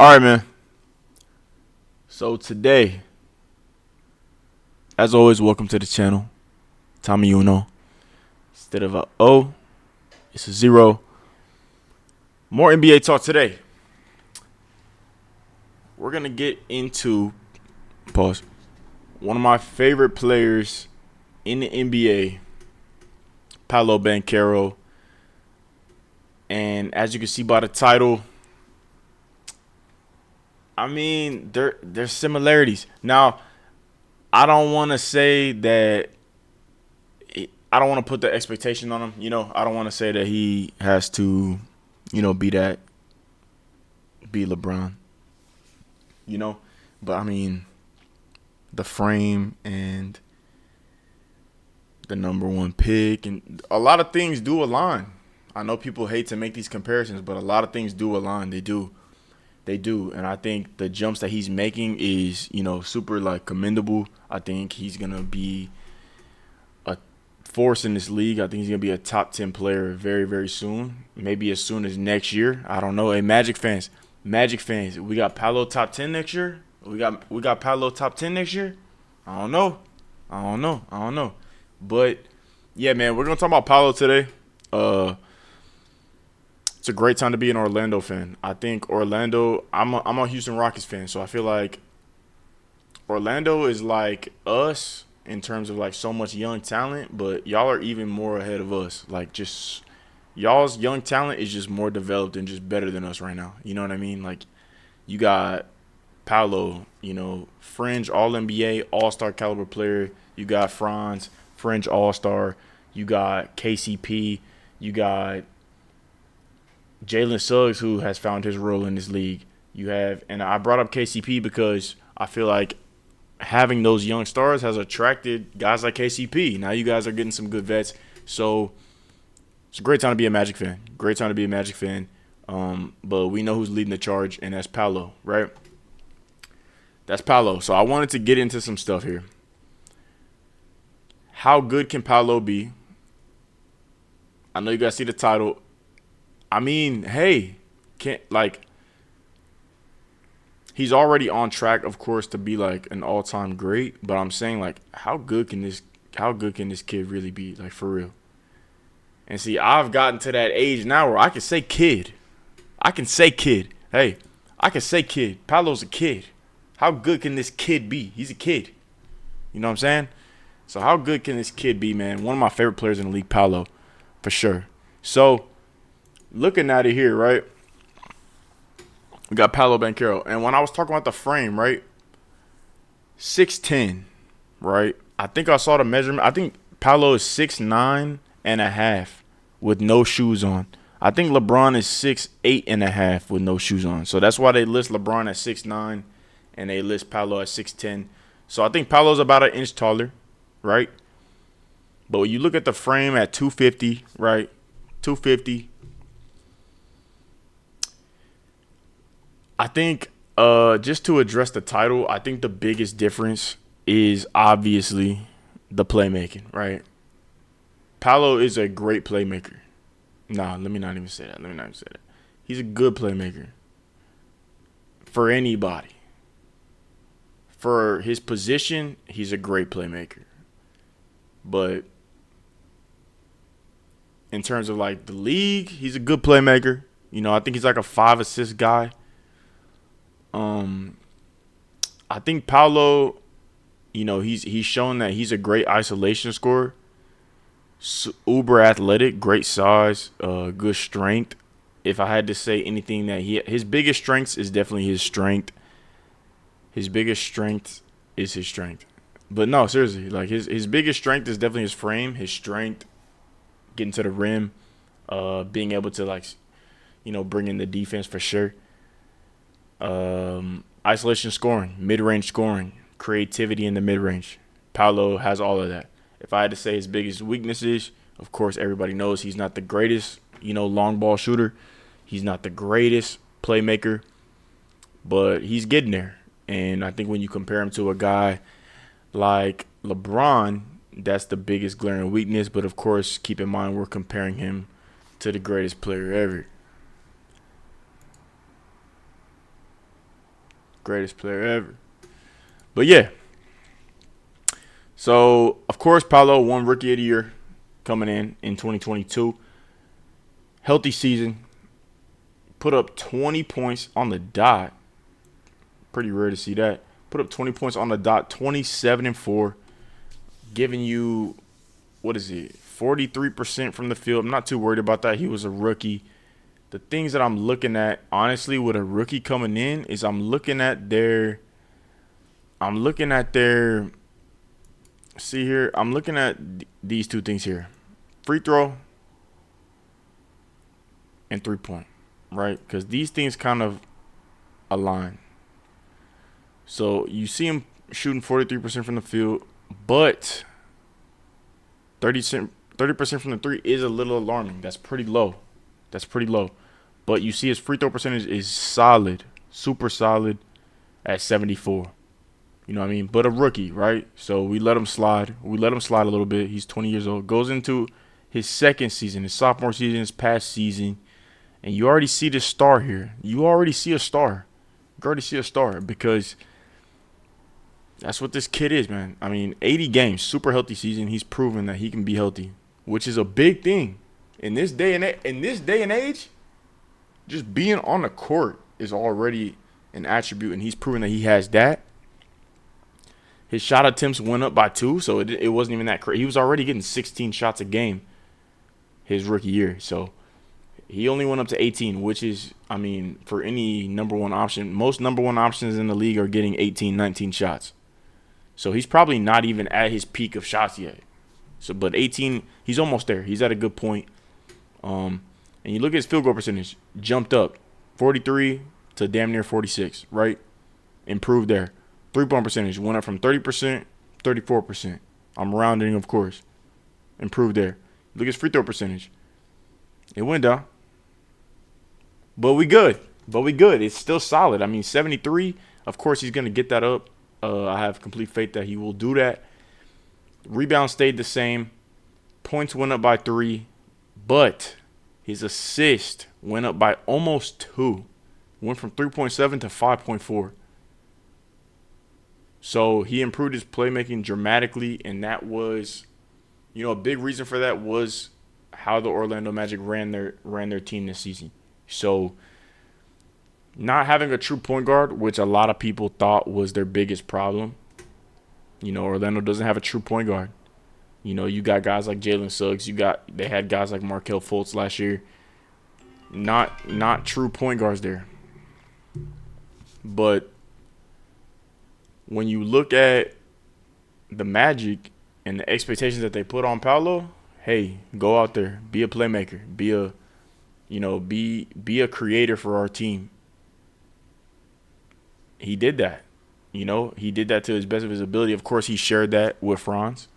All right, man. So today, as always, welcome to the channel. Tommy Uno. Instead of a O, it's a 0. More NBA talk today. We're gonna get into pause. One of my favorite players in the NBA, Paolo Banchero. And as you can see by the title, I mean, there's similarities. Now, I don't want to say that. I don't want to put the expectation on him. I don't want to say that he has to, be LeBron. You know, but I mean, the frame and the number one pick and a lot of things do align. I know people hate to make these comparisons, but a lot of things do align. They do. They do. And I think the jumps that he's making is, super like commendable. I think he's going to be a force in this league. I think he's going to be a top 10 player very, very soon. Maybe as soon as next year. I don't know. Hey, Magic fans, we got Paolo top 10 next year? We got Paolo top 10 next year? I don't know. I don't know. But yeah, man, we're going to talk about Paolo today. It's a great time to be an Orlando fan. I think Orlando. I'm a Houston Rockets fan, so I feel like Orlando is like us in terms of like so much young talent, but y'all are even more ahead of us. Like just y'all's young talent is just more developed and just better than us right now. You know what I mean? Like you got Paolo, fringe All NBA, All Star caliber player. You got Franz, fringe All Star. You got KCP. You got Jalen Suggs, who has found his role in this league. You have, and I brought up KCP because I feel like having those young stars has attracted guys like KCP. Now you guys are getting some good vets. So it's a great time to be a Magic fan. Great time to be a Magic fan. But we know who's leading the charge, and that's Paolo, right? That's Paolo. So I wanted to get into some stuff here. How good can Paolo be? I know you guys see the title. I mean, hey, he's already on track, of course, to be like an all-time great. But I'm saying, like, how good can this kid really be, like, for real? And see, I've gotten to that age now where I can say kid. Hey, I can say kid. Paolo's a kid. How good can this kid be? He's a kid. You know what I'm saying? So how good can this kid be, man? One of my favorite players in the league, Paolo, for sure. So looking at it here, right? We got Paolo Banchero. And when I was talking about the frame, right? 6'10", right? I think I saw the measurement. I think Paolo is 6'9.5" with no shoes on. I think LeBron is 6'8.5" with no shoes on. So that's why they list LeBron at 6'9" and they list Paolo at 6'10". So I think Paolo's about an inch taller, right? But when you look at the frame at 250, right? 250. I think just to address the title, I think the biggest difference is obviously the playmaking, right? Paolo is a great playmaker. Nah, let me not even say that. He's a good playmaker for anybody. For his position, he's a great playmaker. But in terms of like the league, he's a good playmaker. I think he's like a 5-assist guy. I think Paolo, he's shown that he's a great isolation scorer. Uber athletic, great size, good strength. If I had to say anything that his biggest strengths is definitely his strength. His biggest strength is his strength. But no, seriously, like his biggest strength is definitely his frame, his strength, getting to the rim, being able to bring in the defense for sure. Isolation scoring, mid-range scoring, creativity in the mid-range. Paolo has all of that. If I had to say his biggest weaknesses, of course, everybody knows he's not the greatest, long ball shooter. He's not the greatest playmaker, but he's getting there. And I think when you compare him to a guy like LeBron, that's the biggest glaring weakness. But, of course, keep in mind we're comparing him to the greatest player ever. Greatest player ever. But yeah. So, of course, Paolo won Rookie of the Year coming in 2022. Healthy season. Put up 20 points on the dot. Pretty rare to see that. Put up 20 points on the dot, 27-4, giving you, what is it, 43% from the field. I'm not too worried about that. He was a rookie. The things that I'm looking at, honestly, with a rookie coming in is I'm looking at their, see here, I'm looking at these two things here. Free throw and 3-point, right? Because these things kind of align. So you see him shooting 43% from the field, but 30% from the three is a little alarming. That's pretty low. But you see his free throw percentage is solid, super solid at 74. You know what I mean? But a rookie, right? So we let him slide. We let him slide a little bit. He's 20 years old. Goes into his second season, his sophomore season, his past season. And you already see this star here. You already see a star because that's what this kid is, man. I mean, 80 games, super healthy season. He's proven that he can be healthy, which is a big thing in this day and age. Just being on the court is already an attribute, and he's proven that he has that. His shot attempts went up by 2, so it wasn't even that crazy. He was already getting 16 shots a game his rookie year, so he only went up to 18, which is, I mean, for any number one option, most number one options in the league are getting 18, 19 shots. So he's probably not even at his peak of shots yet. So, but 18, he's almost there. He's at a good point. And you look at his field goal percentage, jumped up 43 to damn near 46, right? Improved there. 3-point percentage went up from 30%, 34%. I'm rounding, of course. Improved there. Look at his free throw percentage. It went down. But we good. It's still solid. I mean, 73, of course he's going to get that up. I have complete faith that he will do that. Rebound stayed the same. Points went up by 3. But his assist went up by almost 2. Went from 3.7 to 5.4. So he improved his playmaking dramatically, and that was, a big reason for that was how the Orlando Magic ran their team this season. So not having a true point guard, which a lot of people thought was their biggest problem. Orlando doesn't have a true point guard. You got guys like Jalen Suggs. They had guys like Markelle Fultz last year. Not true point guards there. But when you look at the Magic and the expectations that they put on Paolo, hey, go out there, be a playmaker, be a creator for our team. He did that. He did that to his best of his ability. Of course, he shared that with Franz,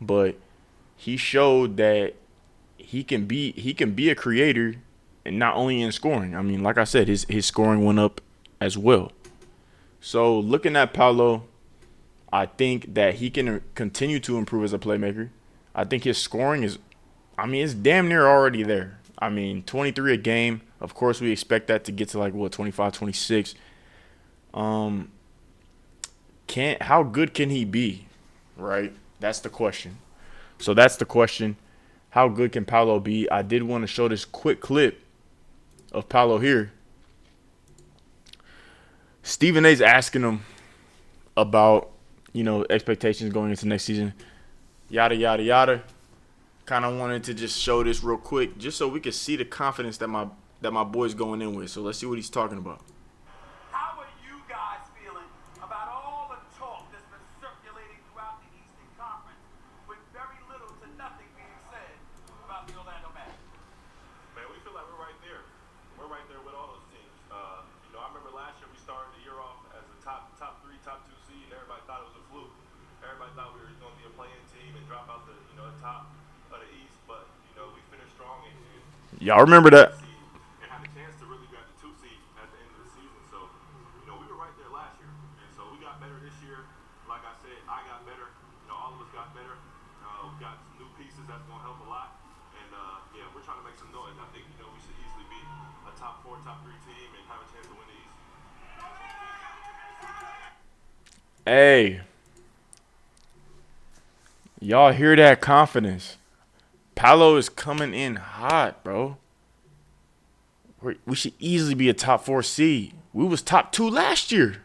but he showed that he can be a creator, and not only in scoring. I mean, like I said, his scoring went up as well. So looking at Paolo, I think that he can continue to improve as a playmaker. I think his scoring it's damn near already there. 23 a game. Of course, we expect that to get to 25, 26. How good can he be, right? That's the question. So that's the question. How good can Paolo be? I did want to show this quick clip of Paolo here. Stephen A's asking him about, expectations going into next season. Yada, yada, yada. Kind of wanted to just show this real quick just so we could see the confidence that my boy's going in with. So let's see what he's talking about. How are you guys feeling about all the talk that's been circulating throughout the Eastern Conference with very little to nothing being said about the Orlando Magic? Man, we feel like we're right there. We're right there with all those teams. I remember last year we started the year off as a top 3, top 2 seed, and everybody thought it was a fluke. Everybody thought we were going to be a playing team and drop out the top of the East, but we finished strong and Y'all remember that? And had a chance to really grab the 2 seed at the end of the season. So we were right there last year, and so we got better this year. Like I said, I got better. All of us got better. We got some new pieces that's going to help a lot. And we're trying to make some noise. I think we should easily be a top 4, top 3 team and have a chance to win the East. Hey, y'all hear that confidence? Paolo is coming in hot, bro. We should easily be a top 4 seed. We was top 2 last year.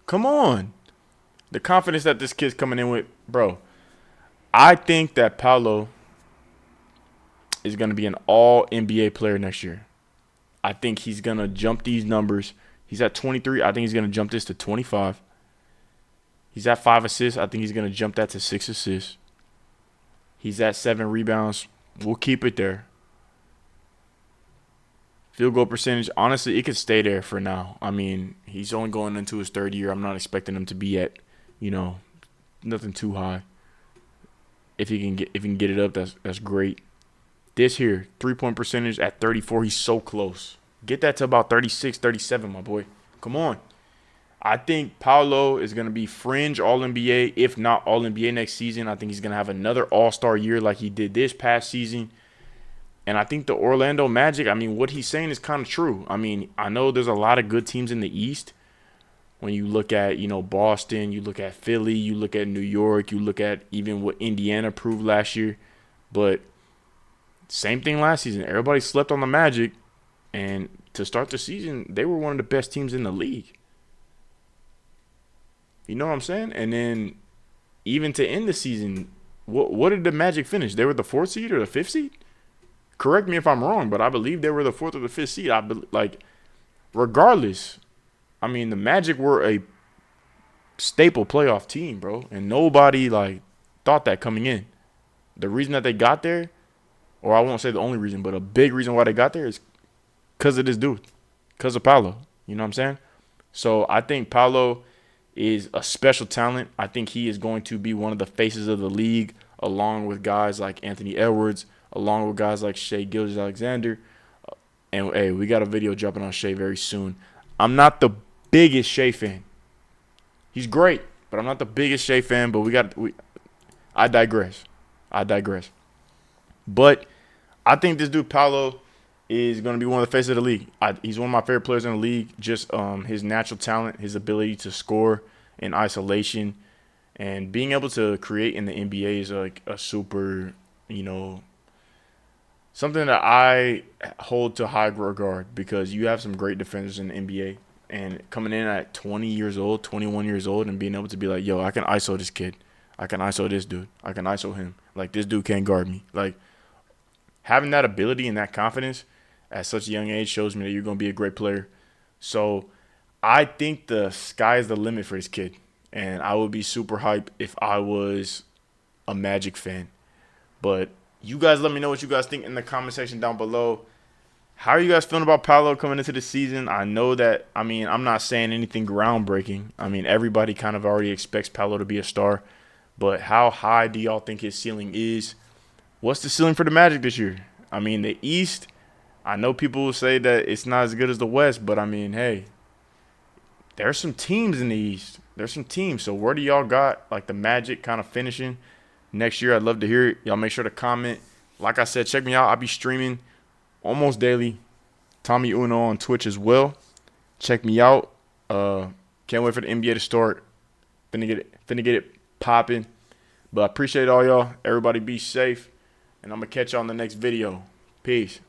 Come on. The confidence that this kid's coming in with, bro. I think that Paolo is going to be an all NBA player next year. I think he's going to jump these numbers. He's at 23. I think he's going to jump this to 25. He's at 5 assists. I think he's going to jump that to 6 assists. He's at 7 rebounds. We'll keep it there. Field goal percentage, honestly, it could stay there for now. I mean, he's only going into his 3rd year. I'm not expecting him to be at, nothing too high. If he can get it up, that's great. This here, 3-point percentage at 34, he's so close. Get that to about 36, 37, my boy. Come on. I think Paolo is going to be fringe All-NBA, if not All-NBA next season. I think he's going to have another All-Star year like he did this past season. And I think the Orlando Magic, I mean, what he's saying is kind of true. I mean, I know there's a lot of good teams in the East. When you look at, Boston, you look at Philly, you look at New York, you look at even what Indiana proved last year. But same thing last season. Everybody slept on the Magic. And to start the season, they were one of the best teams in the league. You know what I'm saying? And then even to end the season, what did the Magic finish? They were the 4th seed or the 5th seed? Correct me if I'm wrong, but I believe they were the 4th or the 5th seed. Regardless, I mean, the Magic were a staple playoff team, bro. And nobody, thought that coming in. The reason that they got there, or I won't say the only reason, but a big reason why they got there is because of this dude. Because of Paolo. You know what I'm saying? So I think Paolo is a special talent. I think he is going to be one of the faces of the league, along with guys like Anthony Edwards, along with guys like Shai Gilgeous-Alexander. And, hey, we got a video dropping on Shai very soon. I'm not the biggest Shai fan. He's great, but I'm not the biggest Shai fan. But I digress. But I think this dude Paolo is going to be one of the faces of the league. He's one of my favorite players in the league. Just his natural talent, his ability to score in isolation, and being able to create in the NBA is like a super, something that I hold to high regard, because you have some great defenders in the NBA. And coming in at 20 years old, 21 years old, and being able to be like, yo, I can ISO this kid. I can ISO this dude. I can ISO him. Like, this dude can't guard me. Like, having that ability and that confidence at such a young age shows me that you're going to be a great player. So I think the sky is the limit for this kid. And I would be super hyped if I was a Magic fan. But you guys let me know what you guys think in the comment section down below. How are you guys feeling about Paolo coming into the season? I know that, I'm not saying anything groundbreaking. Everybody kind of already expects Paolo to be a star. But how high do y'all think his ceiling is? What's the ceiling for the Magic this year? The East, I know people will say that it's not as good as the West, but hey, there's some teams in the East. There's some teams. So where do y'all got, the Magic kind of finishing next year? I'd love to hear it. Y'all make sure to comment. Like I said, check me out. I'll be streaming almost daily. Tommy Uno on Twitch as well. Check me out. Can't wait for the NBA to start. Finna get it popping. But I appreciate all y'all. Everybody be safe. And I'm going to catch y'all in the next video. Peace.